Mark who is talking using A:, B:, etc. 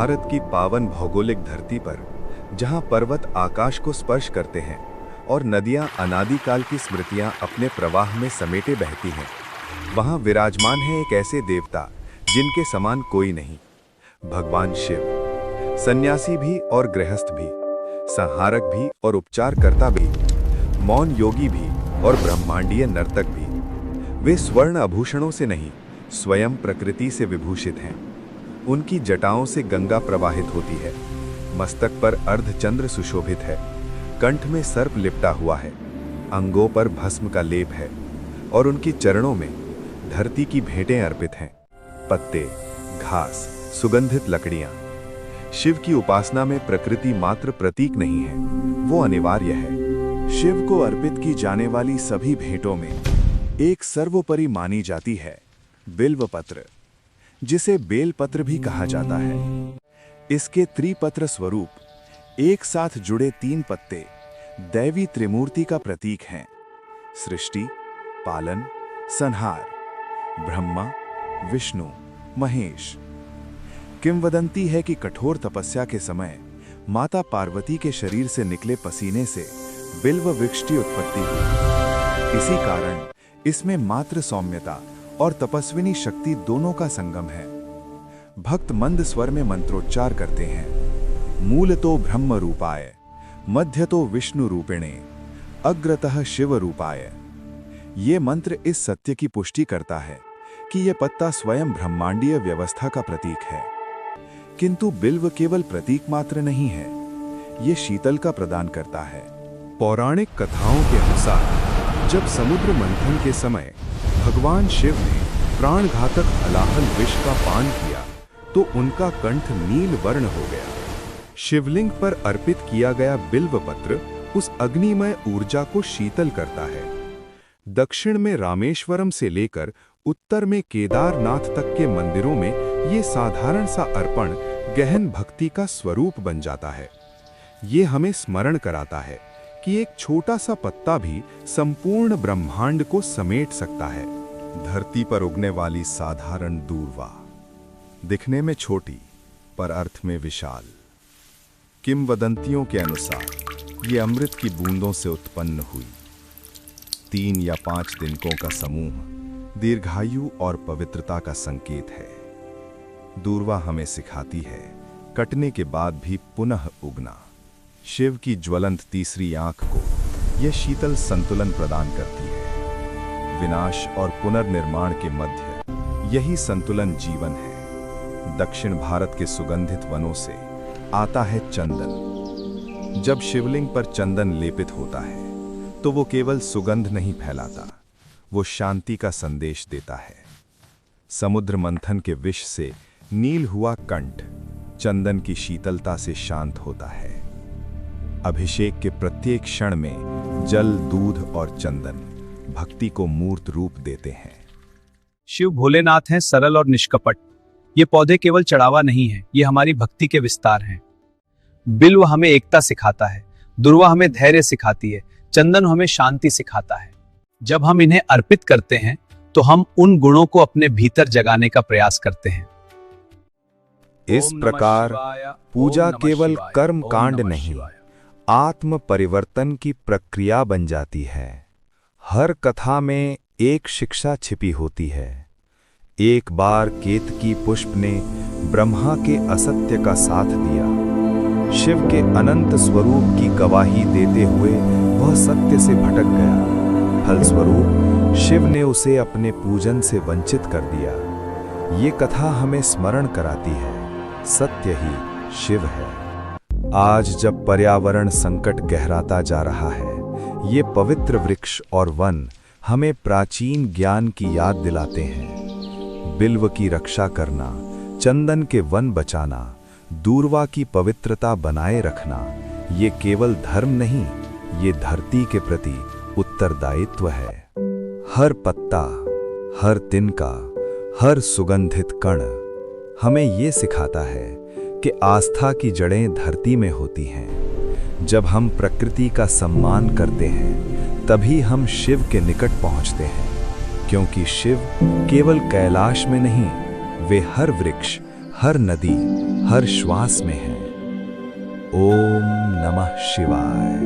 A: भारत की पावन भौगोलिक धरती पर, जहां पर्वत आकाश को स्पर्श करते हैं और नदियां अनादिकाल की स्मृतियां अपने प्रवाह में समेटे बहती हैं, वहां विराजमान है एक ऐसे देवता जिनके समान कोई नहीं, भगवान शिव। सन्यासी भी और गृहस्थ भी, संहारक भी और उपचारकर्ता भी, मौन योगी भी और ब्रह्मांडीय नर्तक भी। वे स्वर्ण आभूषणों से नहीं, स्वयं प्रकृति से विभूषित हैं। उनकी जटाओं से गंगा प्रवाहित होती है, मस्तक पर अर्धचंद्र सुशोभित है, कंठ में सर्प लिपटा हुआ है, अंगों पर भस्म का लेप है और उनके चरणों में धरती की भेंटें अर्पित हैं। पत्ते, घास, सुगंधित लकड़ियां। शिव की उपासना में प्रकृति मात्र प्रतीक नहीं है, वो अनिवार्य है। शिव को अर्पित की जाने वाली सभी भेंटों में एक सर्वोपरि मानी जाती है बिल्व पत्र, जिसे बेलपत्र भी कहा जाता है। इसके त्रिपत्र स्वरूप एक साथ जुड़े 3 पत्ते दैवी त्रिमूर्ति का प्रतीक हैं: सृष्टि, पालन, संहार, ब्रह्मा, विष्णु, महेश। किंवदंती है कि कठोर तपस्या के समय माता पार्वती के शरीर से निकले पसीने से बिल्व वृक्ष की उत्पत्ति हुई। इसी कारण इसमें मात्र सौम्यता और तपस्विनी शक्ति दोनों का संगम है। भक्त मंद स्वर में मंत्रोच्चार करते हैं: मूलतो ब्रह्म रूपाय, मध्यतो विष्णु रूपिणे, अग्रतः शिव रूपाय। ये मंत्र इस सत्य की पुष्टि करता है कि यह पत्ता स्वयं ब्रह्मांडीय व्यवस्था का प्रतीक है। किंतु बिल्व केवल प्रतीक मात्र नहीं है, ये शीतल का प्रदान करता है। पौराणिक कथाओं के अनुसार जब समुद्र मंथन के समय भगवान शिव ने प्राणघातक हलाहल विष का पान किया तो उनका कंठ नील वर्ण हो गया। शिवलिंग पर अर्पित किया गया बिल्व पत्र उस अग्निमय ऊर्जा को शीतल करता है। दक्षिण में रामेश्वरम से लेकर उत्तर में केदारनाथ तक के मंदिरों में ये साधारण सा अर्पण गहन भक्ति का स्वरूप बन जाता है। ये हमें स्मरण कराता है कि एक छोटा सा पत्ता भी संपूर्ण ब्रह्मांड को समेट सकता है। धरती पर उगने वाली साधारण दूर्वा, दिखने में छोटी पर अर्थ में विशाल। किंवदंतियों के अनुसार ये अमृत की बूंदों से उत्पन्न हुई 3 या 5 तिनकों का समूह दीर्घायु और पवित्रता का संकेत है। दूर्वा हमें सिखाती है कटने के बाद भी पुनः उगना। शिव की ज्वलंत तीसरी आंख को यह शीतल संतुलन प्रदान करती है। विनाश और पुनर्निर्माण के मध्य यही संतुलन जीवन है। दक्षिण भारत के सुगंधित वनों से आता है चंदन। जब शिवलिंग पर चंदन लेपित होता है तो वो केवल सुगंध नहीं फैलाता, वो शांति का संदेश देता है। समुद्र मंथन के विष से नील हुआ कंठ चंदन की शीतलता से शांत होता है। अभिषेक के प्रत्येक क्षण में जल, दूध और चंदन भक्ति को मूर्त रूप देते हैं।
B: शिव भोलेनाथ हैं, सरल और निष्कपट। ये पौधे केवल चढ़ावा नहीं है, ये हमारी भक्ति के विस्तार हैं। बिल्व हमें एकता सिखाता है, दुर्वा हमें धैर्य सिखाती है, चंदन हमें शांति सिखाता है। जब हम इन्हें अर्पित करते हैं तो हम उन गुणों को अपने भीतर जगाने का प्रयास करते हैं।
A: इस प्रकार पूजा केवल कर्म कांड नहीं, आत्म परिवर्तन की प्रक्रिया बन जाती है। हर कथा में एक शिक्षा छिपी होती है। एक बार केतकी पुष्प ने ब्रह्मा के असत्य का साथ दिया। शिव के अनंत स्वरूप की गवाही देते हुए वह सत्य से भटक गया। फलस्वरूप शिव ने उसे अपने पूजन से वंचित कर दिया। ये कथा हमें स्मरण कराती है, सत्य ही शिव है। आज जब पर्यावरण संकट गहराता जा रहा है, ये पवित्र वृक्ष और वन हमें प्राचीन ज्ञान की याद दिलाते हैं। बिल्व की रक्षा करना, चंदन के वन बचाना, दूर्वा की पवित्रता बनाए रखना, ये केवल धर्म नहीं, ये धरती के प्रति उत्तरदायित्व है। हर पत्ता, हर तिनका, हर सुगंधित कण हमें ये सिखाता है कि आस्था की जड़ें धरती में होती हैं। जब हम प्रकृति का सम्मान करते हैं तभी हम शिव के निकट पहुंचते हैं, क्योंकि शिव केवल कैलाश में नहीं, वे हर वृक्ष, हर नदी, हर श्वास में है। ओम नमः शिवाय।